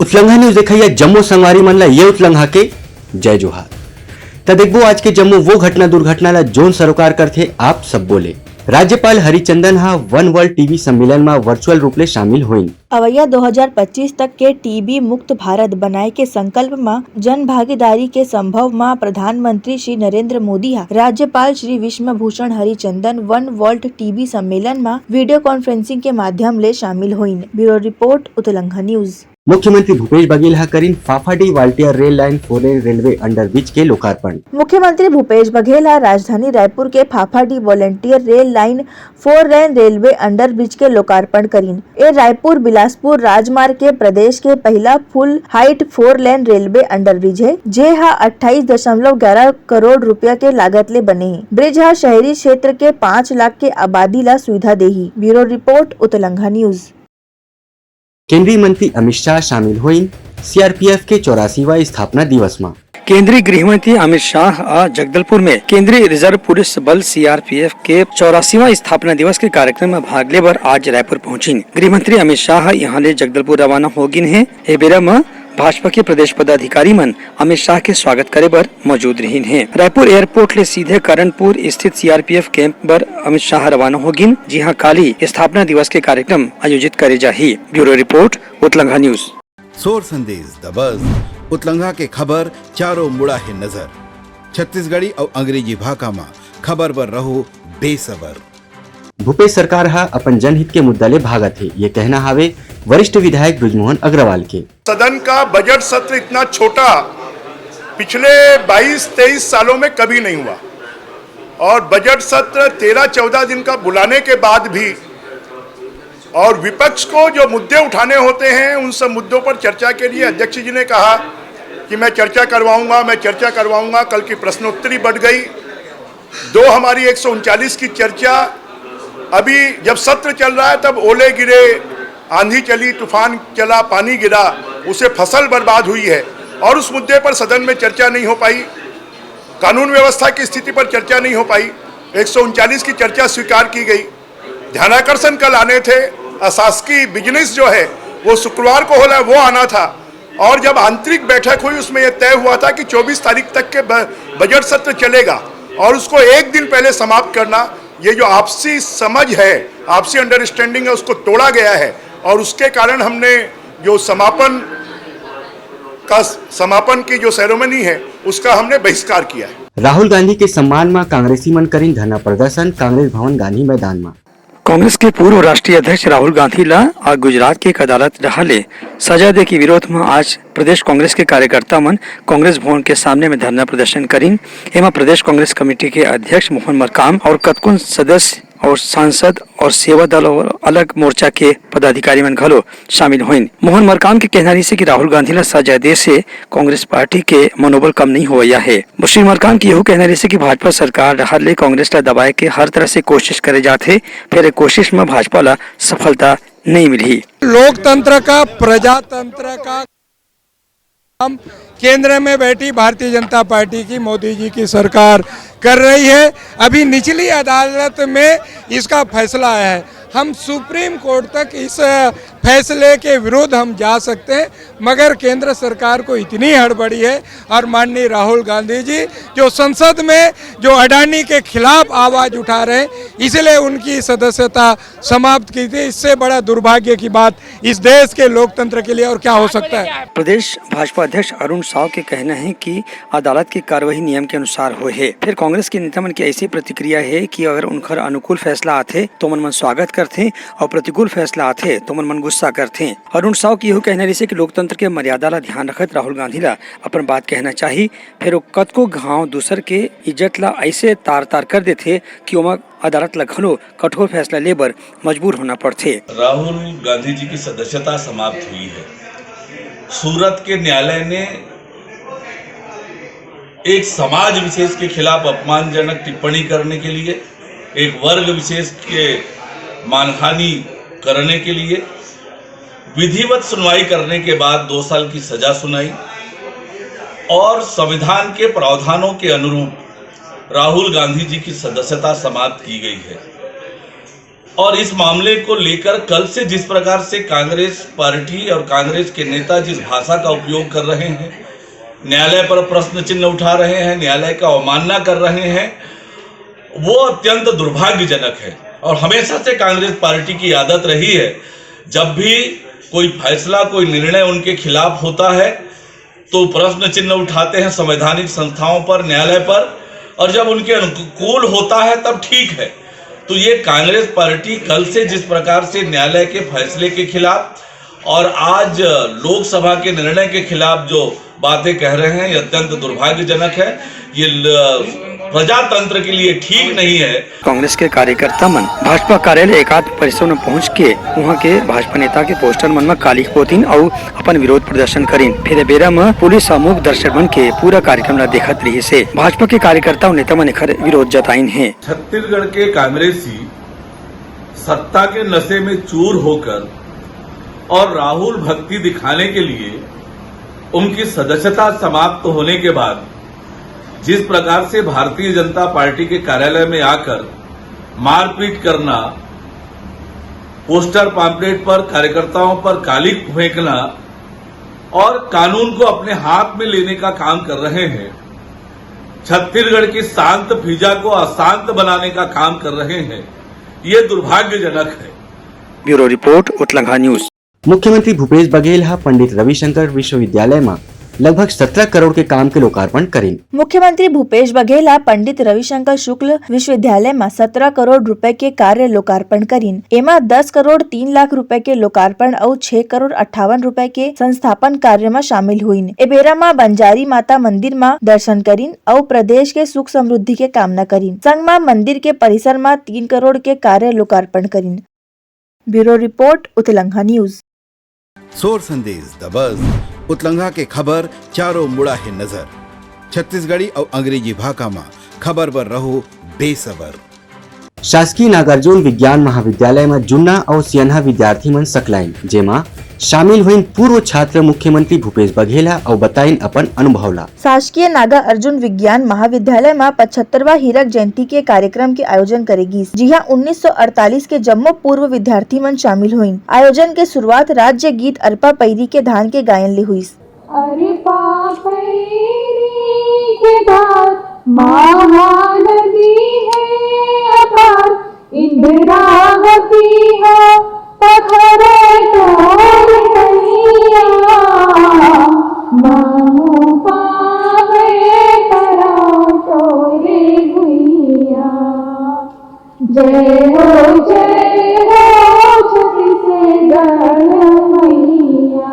उतलंघा news देखिए जम्मू संगवारी मन ला ये उतलंघा के जय जोहार। त देखबो आज के जम्मू वो घटना दुर्घटना ला जोन सरोकार करथे आप सब बोले। राज्यपाल हरिचंदन हा वन वर्ल्ड टीबी सम्मेलन में वर्चुअल रूप ले शामिल हुई। अवैया 2025 तक के टीबी मुक्त भारत बनाए के संकल्प में जन भागीदारी के संभव में प्रधानमंत्री श्री नरेंद्र मोदी हा राज्यपाल Shri Vishwa Bhushan Harichandan one world TB सम्मेलन में वीडियो कॉन्फ्रेंसिंग के माध्यम ले शामिल हुई। Bureau report Utlangha news. मुख्यमंत्री भूपेश बघेल हा करीन फाफाडी वाल्टिया rail line 4 lane railway underbridge के लोकार्पण। मुख्यमंत्री भूपेश बघेल हा राजधानी रायपुर के Phaphadih volunteer rail line 4 lane railway underbridge के लोकार्पण करीन। ए रायपुर बिलासपुर राजमार्ग के प्रदेश के पहला full height 4 lane railway underbridge है, जे हा 28.11 करोड़ रुपया के लागत ले बने है। ब्रिज हा शहरी क्षेत्र के 5 लाख के आबादी ला सुविधा देही। Bureau report Utlangha news. केंद्रीय मंत्री अमित शाह शामिल हुई सीआरपीएफ के 84वां स्थापना दिवस में। केंद्रीय गृह मंत्री अमित शाह आज जगदलपुर में केंद्रीय रिजर्व पुलिस बल सीआरपीएफ के 84वां स्थापना दिवस के कार्यक्रम में भाग लेबर आज रायपुर पहुंची। गृह मंत्री अमित शाह यहाँ ले जगदलपुर रवाना हो गिन है। ए बेरा में भाजपा के प्रदेश पदाधिकारी मन अमित शाह के स्वागत करे बर मौजूद रहीन है। रायपुर एयरपोर्ट ले सीधे करणपुर स्थित सीआरपीएफ कैंप पर अमित शाह रवाना हो गिन, जहाँ काली स्थापना दिवस के कार्यक्रम आयोजित करे जाही। Bureau report Utlangha news. सोर संदेश द बज़ उतलंघा के खबर चारों मुड़ा है नजर। छत्तीसगढ़ी और अंग्रेजी भाषा में खबर पर रहो बेसबर। भूपेश सरकार हा अपन जनहित के मुद्दा ले भागत है, ये कहना हावे वरिष्ठ विधायक बृजमोहन अग्रवाल के। सदन का बजट सत्र इतना छोटा पिछले 22-23 सालों में कभी नहीं हुआ और बजट सत्र 13-14 दिन का बुलाने के बाद भी और विपक्ष को जो मुद्दे उठाने होते हैं उन सब मुद्दों पर चर्चा के लिए अध्यक्ष जी ने कहा कि मैं चर्चा करवाऊंगा। कल की प्रश्नोत्तरी बढ़ गई। 2 हमारी 139 की चर्चा। अभी जब सत्र चल रहा है तब ओले गिरे, आंधी चली, तूफान चला, पानी गिरा, उसे फसल बर्बाद हुई है और उस मुद्दे पर सदन में चर्चा नहीं हो पाई। कानून व्यवस्था की स्थिति पर चर्चा नहीं हो पाई। 139 की चर्चा स्वीकार की गई। ध्यानाकर्षण कल आने थे। अशासकीय बिजनेस जो है वो शुक्रवार को होला, वो आना था और जब आंतरिक बैठक हुई उसमें यह तय हुआ था कि 24 तारीख तक के बजट सत्र चलेगा और उसको एक दिन पहले समाप्त करना। ये जो आपसी समझ है, आपसी अंडरस्टैंडिंग है, उसको तोड़ा गया है और उसके कारण हमने जो समापन की जो सेरेमनी है उसका हमने बहिष्कार किया है। राहुल गांधी के सम्मान में कांग्रेसी मन करीन धरना प्रदर्शन कांग्रेस भवन गांधी मैदान में। कांग्रेस के पूर्व राष्ट्रीय अध्यक्ष राहुल गांधी ला आज गुजरात के एक अदालत रहले सजा दे के विरोध में आज प्रदेश कांग्रेस के कार्यकर्ता मन कांग्रेस भवन के सामने में धरना प्रदर्शन करीन। एमा प्रदेश कांग्रेस कमेटी के अध्यक्ष मोहन मरकाम और कतकुन सदस्य और सांसद और सेवा दल और अलग मोर्चा के पदाधिकारी मन घलो शामिल हुई। मोहन मरकाम के कहना से कि राहुल गांधी ला सजा दे से कांग्रेस पार्टी के मनोबल कम नहीं हुआ है। श्री मरकाम की यह कहना से कि भाजपा सरकार हर ले कांग्रेस ला दबाए के हर तरह से कोशिश करे जाते, फिर कोशिश में भाजपा ला सफलता नहीं मिली। लोकतंत्र का, प्रजातंत्र का काम केंद्र में बैठी भारतीय जनता पार्टी की, मोदी जी की सरकार कर रही है। अभी निचली अदालत में इसका फैसला आया है। हम सुप्रीम कोर्ट तक इस फैसले के विरुद्ध हम जा सकते हैं, मगर केंद्र सरकार को इतनी हड़बड़ी है और माननीय राहुल गांधी जी जो संसद में जो अडानी के खिलाफ आवाज उठा रहे हैं, इसलिए उनकी सदस्यता समाप्त की थी। इससे बड़ा दुर्भाग्य की बात इस देश के लोकतंत्र के लिए और क्या हो सकता है। प्रदेश भाजपा अध्यक्ष अरुण साव के कहना है कि अदालत की कार्रवाई नियम के अनुसार हुए है। फिर कांग्रेस के नेता मन की ऐसी प्रतिक्रिया है कि अगर उनका अनुकूल फैसला आते तो मन स्वागत करते और प्रतिकूल फैसला आते तो मन गुस्सा करते। अरुण साव की यह कहना से कि लोकतंत्र के मर्यादा ला ध्यान रखत राहुल गांधी ला अपन बात कहना चाहिए। फिर कतको घाव दूसर के इज्जत ला ऐसे तार तार कर देते कि ओमा अदालत ला घलो कठोर फैसला लेबर मजबूर होना पड़ते। राहुल गांधी जी की सदस्यता समाप्त हुई है। सूरत के न्यायालय ने एक समाज विशेष के खिलाफ अपमानजनक टिप्पणी करने के लिए, एक वर्ग विशेष के मानहानि करने के लिए विधिवत सुनवाई करने के बाद 2 साल की सजा सुनाई और संविधान के प्रावधानों के अनुरूप राहुल गांधी जी की सदस्यता समाप्त की गई है। और इस मामले को लेकर कल से जिस प्रकार से कांग्रेस पार्टी और कांग्रेस के नेता जिस भाषा का उपयोग कर रहे हैं, न्यायालय पर प्रश्न चिन्ह उठा रहे हैं, न्यायालय का अवमानना कर रहे हैं, वो अत्यंत दुर्भाग्यजनक है। और हमेशा से कांग्रेस पार्टी की आदत रही है, जब भी कोई फैसला कोई निर्णय उनके खिलाफ होता है तो प्रश्न चिन्ह उठाते हैं संवैधानिक संस्थाओं पर, न्यायालय पर, और जब उनके अनुकूल होता है तब ठीक है। तो ये कांग्रेस पार्टी कल से जिस प्रकार से न्यायालय के फैसले के खिलाफ और आज लोकसभा के निर्णय के खिलाफ जो बातें कह रहे हैं, ये अत्यंत दुर्भाग्यजनक है। ये प्रजातंत्र के लिए ठीक नहीं है। कांग्रेस के कार्यकर्ता मन भाजपा कार्यालय एकात्म परिसर में पहुंच के वहां के भाजपा नेता के पोस्टर मन में काली पोतीन और अपन विरोध प्रदर्शन करीन। फिर बेरा में पुलिस सम्मुख दर्शक मन के पूरा कार्यक्रम ला देखत रही से भाजपा के कार्यकर्ता और नेता मन एखर विरोध जताइन है। छत्तीसगढ़ के कांग्रेसी सत्ता के नशे में चूर होकर और राहुल भक्ति दिखाने के लिए उनकी सदस्यता समाप्त होने के बाद जिस प्रकार से भारतीय जनता पार्टी के कार्यालय में आकर मारपीट करना, पोस्टर पैम्फलेट पर कार्यकर्ताओं पर काली फेंकना और कानून को अपने हाथ में लेने का काम कर रहे हैं, छत्तीसगढ़ की शांत फिजा को अशांत बनाने का काम कर रहे हैं, ये दुर्भाग्यजनक है। Bureau report Uttalangha news. मुख्यमंत्री भूपेश बघेल हा पंडित रविशंकर विश्वविद्यालय में लगभग 17 करोड़ के काम के लोकार्पण करें। मुख्यमंत्री भूपेश बघेल पंडित रविशंकर शुक्ल विश्वविद्यालय में 17 करोड़ रुपए के कार्य लोकार्पण करीन। एमा 10 करोड़ 3 लाख रुपए के लोकार्पण और 6 करोड़ 58 रुपए के संस्थापन कार्य में शामिल हुईन। एबेरा में बंजारी माता मंदिर में दर्शन करीन और प्रदेश के सुख समृद्धि के कामना करीन। संग में मंदिर के परिसर में 3 करोड़ के कार्य लोकार्पण करीन। Bureau report Uttalangha news. सोर संदेश द बज़ उतलंघा के खबर चारों मुड़ा है नजर। छत्तीसगढ़ी और अंग्रेजी भाषा में खबर पर रहो बेसबर। शासकीय नागार्जुन विज्ञान महाविद्यालय में जुन्ना और सियन्हा विद्यार्थी मन सकलाइन, जेमा शामिल हुई पूर्व छात्र मुख्यमंत्री भूपेश बघेल और बताइन अपन अनुभव ला। शासकीय नागा अर्जुन विज्ञान महाविद्यालय में 75वां हीरक जयंती के कार्यक्रम के आयोजन करेगी। जी हां, 1948 के जम्मो पूर्व विद्यार्थी मन शामिल हुई। आयोजन के शुरुआत राज्य गीत अरपा पैरी के धान के गायन ले हुई। अरपा पैरी के धान महानदी है अपार, इंद्रावती है पथरे तोर कहिया, महु पावे तरा तोरे गुइया। जय हो छत्तीसगढ़ मैया।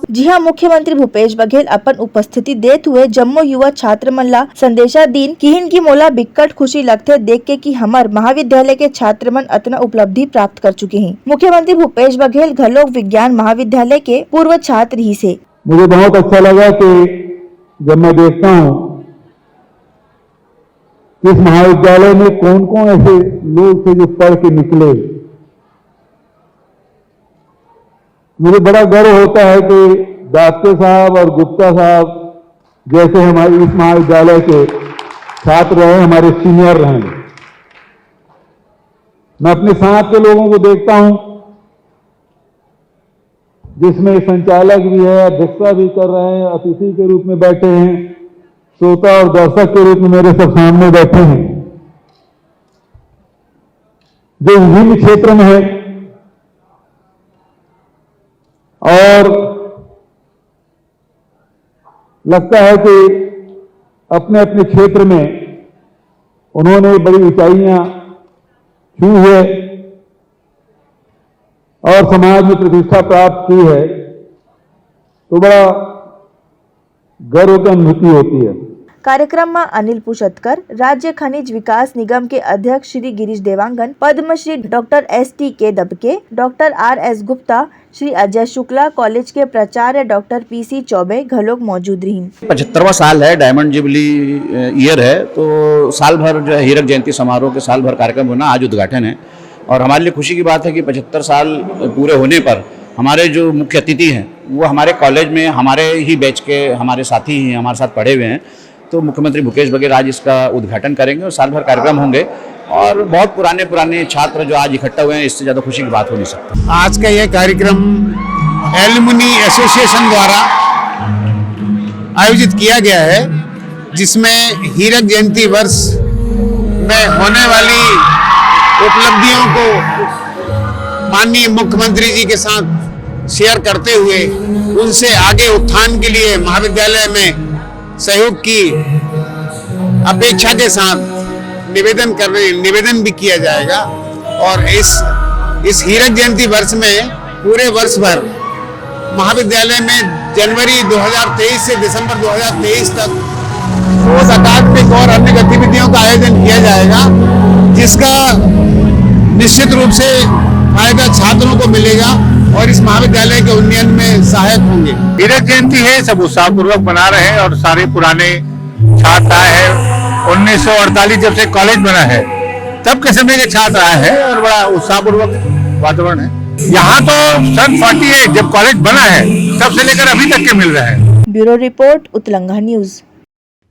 जी हाँ, मुख्यमंत्री भूपेश बघेल अपन उपस्थिति देते हुए जम्मो युवा छात्र मन ला संदेशा दीन कि इनकी मोला बिकट खुशी लगथे देख के कि हमार महाविद्यालय के छात्र मन अतना उपलब्धि प्राप्त कर चुके हैं। मुख्यमंत्री भूपेश बघेल घलोक विज्ञान महाविद्यालय के पूर्व छात्र ही से। मुझे बहुत अच्छा लगा कि जब मैं देखता हूँ कि इस महाविद्यालय में कौन कौन ऐसे लोग थे जो पढ़ के निकले। मुझे बड़ा गर्व होता है कि दास्ते साहब और गुप्ता साहब जैसे हमारे इस महाविद्यालय के छात्र रहे, हमारे सीनियर रहे। मैं अपने साथ के लोगों को देखता हूं जिसमें संचालक भी है, अध्यक्षता भी कर रहे हैं, अतिथि के रूप में बैठे हैं, श्रोता और दर्शक के रूप में मेरे सब सामने बैठे हैं, जो विभिन्न क्षेत्र में है और लगता है कि अपने अपने क्षेत्र में उन्होंने बड़ी ऊंचाइयां छू है और समाज में प्रतिष्ठा प्राप्त की है, तो बड़ा गर्व की अनुभूति होती है। कार्यक्रम में अनिल पुशतकर, राज्य खनिज विकास निगम के अध्यक्ष Shri Girish Dewangan, Padmashri doctor STK Dabke, doctor RS Gupta, Shri Ajay Shukla, college के प्राचार्य डॉक्टर PC चौबे घलोक मौजूद रही। 75वां साल है, डायमंड जुबली ईयर है, तो साल भर जो है हीरक जयंती समारोह के साल भर कार्यक्रम होना आज उद्घाटन है और हमारे लिए खुशी की बात है कि 75 साल पूरे होने पर हमारे जो मुख्य अतिथि हैं वो हमारे कॉलेज में हमारे ही बैच के हमारे साथी ही हमारे साथ पढ़े हुए हैं। तो मुख्यमंत्री भूपेश बघेल आज इसका उद्घाटन करेंगे और साल भर कार्यक्रम होंगे और बहुत पुराने पुराने छात्र जो आज इकट्ठा हुए हैं, इससे ज़्यादा खुशी की बात हो नहीं सकती। आज का यह कार्यक्रम एल्युमिनी एसोसिएशन द्वारा आयोजित किया गया है, जिसमें हीरक जयंती वर्ष में होने वाली उपलब्धियों को माननीय मुख्यमंत्री जी के साथ शेयर करते हुए उनसे आगे उत्थान के लिए महाविद्यालय में सहयोग की अपेक्षा के साथ निवेदन भी किया जाएगा। और इस हीरक जयंती वर्ष में पूरे वर्ष भर महाविद्यालय में जनवरी 2023 से दिसंबर 2023 तक रोज अकादमिक और अन्य गतिविधियों का आयोजन किया जाएगा, जिसका निश्चित रूप से फायदा छात्रों को मिलेगा और इस महाविद्यालय के उन्नयन में सहायक होंगे। हीरक जयंती है, सब उत्साहपूर्वक मना रहे हैं और सारे पुराने छात्र आए हैं। 1948 जब से कॉलेज बना है तब के समय के छात्र आए हैं और बड़ा उत्साहपूर्वक वातावरण है। यहाँ तो सन 48 जब कॉलेज बना है तब से लेकर अभी तक के मिल रहे हैं। Bureau report Uttalanga news.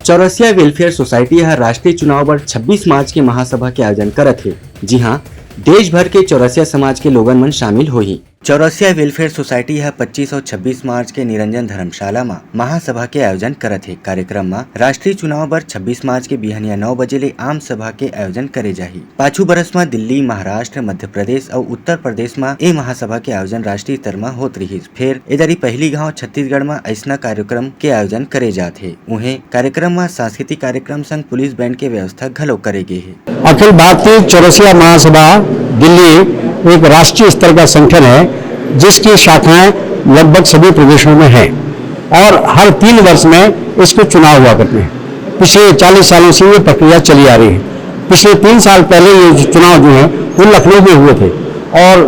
Chaurasia welfare society यह राष्ट्रीय चुनाव बर 26 मार्च के महासभा के आयोजन करत है। जी हाँ, देश भर के चौरसिया समाज के लोगन मन शामिल होही। चौरसिया वेलफेयर सोसाइटी यह 25 और 26 मार्च के निरंजन धर्मशाला में महासभा के आयोजन करत है। कार्यक्रम में राष्ट्रीय चुनाव बर 26 मार्च के बिहनिया 9 बजे ले आम सभा के आयोजन करे जाही। पाछू बरस में दिल्ली, महाराष्ट्र, मध्य प्रदेश और उत्तर प्रदेश में ए महासभा के आयोजन राष्ट्रीय स्तर में होत रही। फिर इधरी पहली गाँव छत्तीसगढ़ में ऐसा कार्यक्रम के आयोजन करे जाते। उन्हें कार्यक्रम में सांस्कृतिक कार्यक्रम संग पुलिस बैंड के व्यवस्था घलो करे गे है। अखिल भारतीय चौरसिया महासभा दिल्ली एक राष्ट्रीय स्तर का संगठन है, जिसकी शाखाएं लगभग सभी प्रदेशों में हैं और हर 3 वर्ष में इसको चुनाव हुआ करते हैं। पिछले 40 सालों से ये प्रक्रिया चली आ रही है। पिछले 3 साल पहले ये चुनाव जो है वो लखनऊ में हुए थे और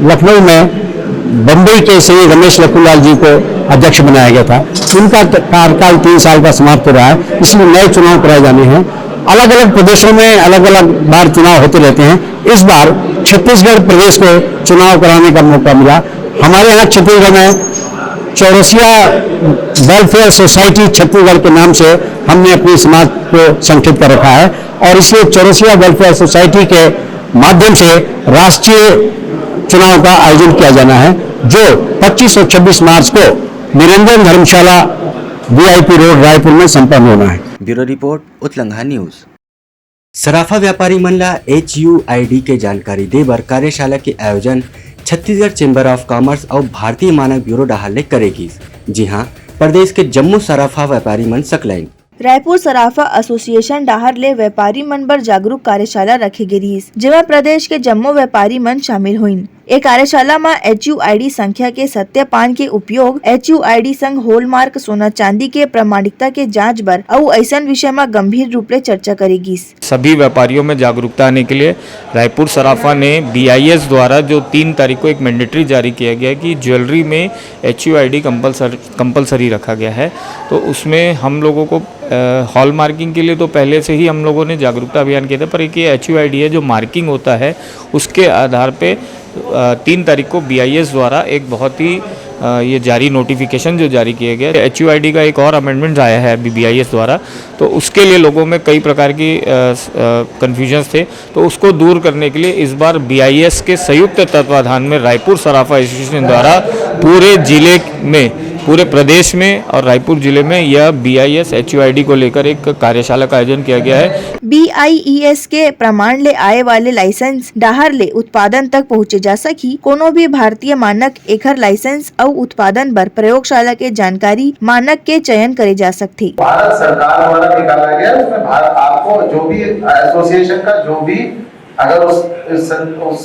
लखनऊ में बम्बई के श्री रमेश लखनलाल जी को अध्यक्ष बनाया गया था। उनका कार्यकाल 3 साल का समाप्त हो रहा है, इसलिए नए चुनाव कराए जाने हैं। अलग अलग प्रदेशों में अलग अलग बार चुनाव होते रहते हैं। इस बार छत्तीसगढ़ प्रदेश को चुनाव कराने का मौका मिला। हमारे यहाँ छत्तीसगढ़ में चौरसिया वेलफेयर सोसाइटी छत्तीसगढ़ के नाम से हमने अपनी समाज को संगठित कर रखा है और इसलिए चौरसिया वेलफेयर सोसाइटी के माध्यम से राष्ट्रीय चुनाव का आयोजन किया जाना है, जो 25 और 26 मार्च को निरंजन धर्मशाला VIP रोड रायपुर में संपन्न होना है। Bureau report Uttalanga news. सराफा व्यापारी मन ला HUID के जानकारी दे बर कार्यशाला के आयोजन छत्तीसगढ़ चेंबर ऑफ कॉमर्स और भारतीय मानक ब्यूरो डाहर ले करेगी। जी हाँ, प्रदेश के जम्मू सराफा व्यापारी मन सकलाइन। रायपुर सराफा एसोसिएशन डाहर ले व्यापारी मन बर जागरूक कार्यशाला रखे गे रहीस, जेमा प्रदेश के जम्मो व्यापारी मन शामिल होइन। ए कार्यशाला में HUID संख्या के सत्यापन के उपयोग, HUID संग हॉलमार्क सोना चांदी के प्रामाणिकता के जांच बर और ऐसन विषय में गंभीर रूप ले चर्चा करेगी। सभी व्यापारियों में जागरूकता आने के लिए रायपुर सराफा ने BIS द्वारा जो 3 तारीख को एक मैंडेटरी जारी किया गया है कि ज्वेलरी में HUID कंपलसरी रखा गया है। तो उसमें हम लोगों को हॉल मार्किंग के लिए तो पहले से ही हम लोगों ने जागरूकता अभियान किया था, पर एक ये HUID है जो मार्किंग होता है, उसके आधार पे 3 तारीख को BIS द्वारा एक बहुत ही ये जारी नोटिफिकेशन जो जारी किया गया। HUID का एक और अमेंडमेंट आया है अभी BIS द्वारा, तो उसके लिए लोगों में कई प्रकार की कन्फ्यूजन्स थे, तो उसको दूर करने के लिए इस बार BIS के संयुक्त तत्वाधान में रायपुर सराफा एसोसिएशन द्वारा पूरे जिले में, पूरे प्रदेश में और रायपुर जिले में यह BIS HUID को लेकर एक कार्यशाला का आयोजन किया गया है। BIS के प्रमाण ले आए वाले लाइसेंस डाहर ले उत्पादन तक पहुँचे जा सकी। कोनो भी भारतीय मानक एकर लाइसेंस और उत्पादन बर प्रयोगशाला के जानकारी मानक के चयन करे जा सकते। भारत सरकार द्वारा निकाला गया, उसमें भारत आपको जो भी एसोसिएशन का जो भी अगर उस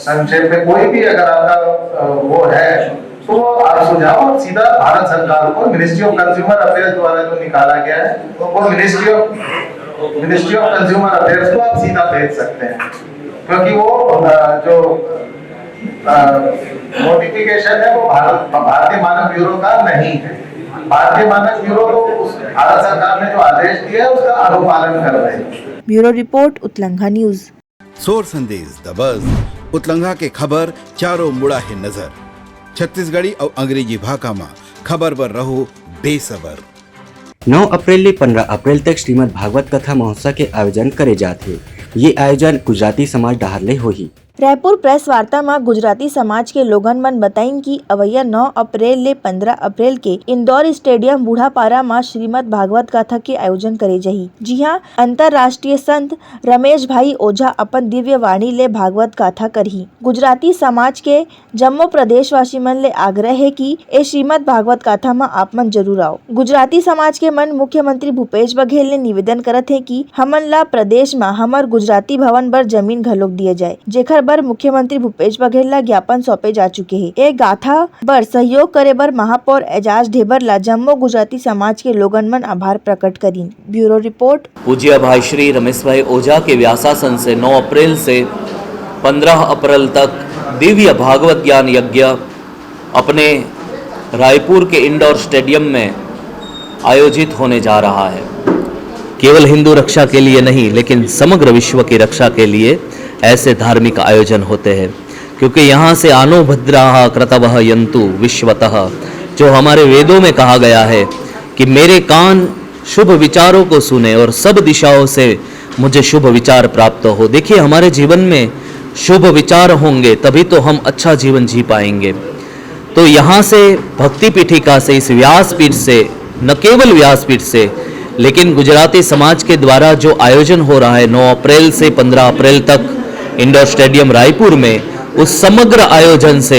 संक्षेप में कोई भी अगर आपका वो है तो आप सुझाव सीधा भारत सरकार को मिनिस्ट्री ऑफ कंज्यूमर अफेयर्स द्वारा जो निकाला गया है वो मिनिस्ट्री ऑफ कंज्यूमर अफेयर्स को आप सीधा भेज सकते हैं, क्योंकि वो जो नोटिफिकेशन है वो भारतीय मानक ब्यूरो का नहीं है। भारतीय मानक ब्यूरो तो उस भारत सरकार ने जो आदेश दिया है उसका अनुपालन कर रहे हैं। Bureau report Uttalanga news. सोर संदेश द बज़ उत्तलंगा के खबर चारों मुड़ा है नजर। छत्तीसगढ़ी और अंग्रेजी भाषा में खबर पर रहो बेसबर। 9 अप्रैल ले 15 अप्रैल तक श्रीमद् भागवत कथा महोत्सव के आयोजन करे जाते। ये आयोजन गुजराती समाज डहारले होही। रायपुर प्रेस वार्ता में गुजराती समाज के लोगन मन बताइन कि अवैया 9 अप्रैल ले 15 अप्रैल के इंदौर स्टेडियम बूढ़ापारा में श्रीमद भागवत कथा के आयोजन करे जही। जी हां, अंतरराष्ट्रीय संत रमेश भाई ओझा अपन दिव्य वाणी ले भागवत कथा करही। गुजराती समाज के जम्मू प्रदेशवासी मन ले आग्रह है कि ए श्रीमद भागवत कथा में आप मन जरूर आओ। गुजराती समाज के मन मुख्यमंत्री भूपेश बघेल ने निवेदन करत है कि हमन ला प्रदेश में हमर गुजराती भवन बर जमीन घलोक दिए जाए, जेखर बर मुख्यमंत्री भूपेश बघेल ला ज्ञापन सौंपे जा चुके हैं। ए गाथा बर सहयोग करे बर महापौर एजाज ढेबर ला जम्मू गुजराती समाज के लोगन मन आभार प्रकट करीन। Bureau report. पूज्य भाई श्री रमेश भाई ओझा के व्यासासन से 9 अप्रैल से 15 अप्रैल तक दिव्य भागवत ज्ञान यज्ञ अपने रायपुर के इंडोर स्टेडियम में आयोजित होने जा रहा है। केवल हिंदू रक्षा के लिए नहीं, लेकिन समग्र विश्व की रक्षा के लिए ऐसे धार्मिक आयोजन होते हैं, क्योंकि यहाँ से आनो भद्राः क्रतवः यन्तु विश्वतः, जो हमारे वेदों में कहा गया है कि मेरे कान शुभ विचारों को सुने और सब दिशाओं से मुझे शुभ विचार प्राप्त हो। देखिए, हमारे जीवन में शुभ विचार होंगे तभी तो हम अच्छा जीवन जी पाएंगे। तो यहाँ से भक्ति पीठिका से, इस व्यासपीठ से, न केवल व्यासपीठ से, लेकिन गुजराती समाज के द्वारा जो आयोजन हो रहा है 9 अप्रैल से 15 अप्रैल तक इंडोर स्टेडियम रायपुर में, उस समग्र आयोजन से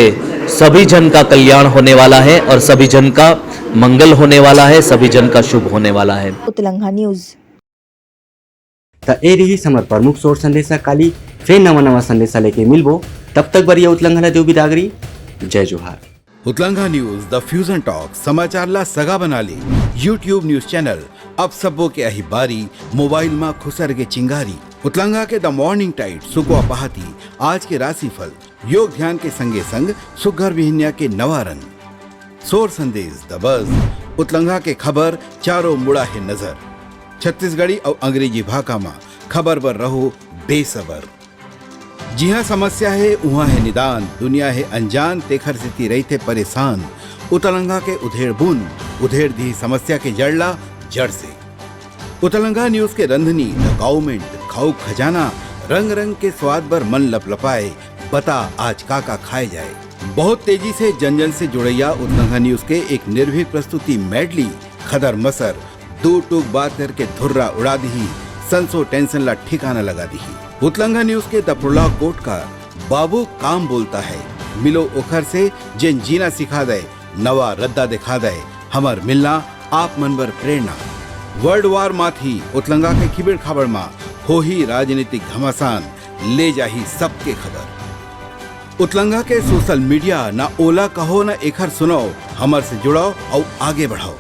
सभी जन का कल्याण होने वाला है और सभी जन का मंगल होने वाला है, सभी जन का शुभ होने वाला है। उतलंगा न्यूज। त ए रही समर प्रमुख सोर संदेशा काली फिर नवा संदेशा लेके मिलबो। तब तक बरिया उतलंघना देव बिदागरी। जय जोहार। उतलंगा न्यूज द फ्यूजन टॉक समाचार ला सगा बना ली। यूट्यूब न्यूज चैनल अब सबो के अही बारी मोबाइल में खुसर के चिंगारी। उतलंगा के द मॉर्निंग टाइट सुकुआ पहाती, आज के राशिफल, योग ध्यान के संगे संग सुघर विहिन्या के नवा रंग, सोर संदेश द बज, उतलंगा के खबर चारों मुड़ा है नजर, छत्तीसगढ़ी और अंग्रेजी भाषा में खबर पर रहो बेसबर। जी हाँ, समस्या है उहाँ है निदान, दुनिया है अनजान तेखर से रही थे परेशान। उतलंगा के उधेड़ बूंद उधेड़ दी समस्या के जड़ला जड़ से। उतलंगा न्यूज के रंधनी द गवर्नमेंट खाऊ खजाना, रंग रंग के स्वाद पर मन लपलपाए, बता आज का खाए जाए। बहुत तेजी से जन जन से जुड़ैया उतलंगा न्यूज के एक निर्भीक प्रस्तुति मेडली खदर मसर दो टूक बात करके धुर्रा उड़ा दी, संसो टेंशन ला ठिकाना लगा दी। उतलंगा न्यूज के द प्रोलॉग कोट का बाबू काम बोलता है, मिलो ओखर से जिन जीना सिखा दे, नवा रद्दा दिखा दे, हमर मिलना आप मनबर प्रेरणा। वर्ल्ड वार माथी उतलंगा के खिबड़ खबर मा हो ही राजनीतिक घमासान, ले जाही सबके खबर। उतलंगा के सोशल मीडिया ना ओला कहो ना एखर सुनाओ, हमर से जुड़ाओ और आगे बढ़ाओ।